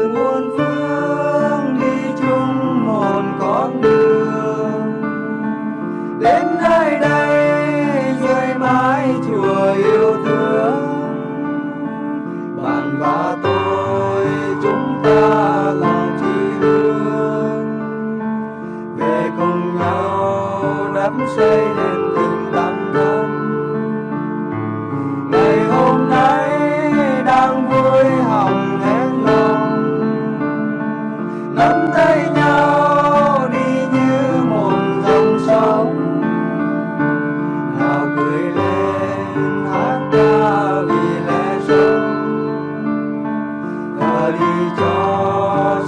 từ muôn phương đi chung một con đường, đến nơi đây dưới mái chùa yêu thương. Bạn và tôi chúng ta lòng chỉ hướng về cùng nhau đắm say nên tình đắm đắm. Ngày hôm nay đang vui hồng hết lòng, nắm tay nhau đi như một dòng sông. Nào cười lên hát ca vì lẽ sống, ta đi cho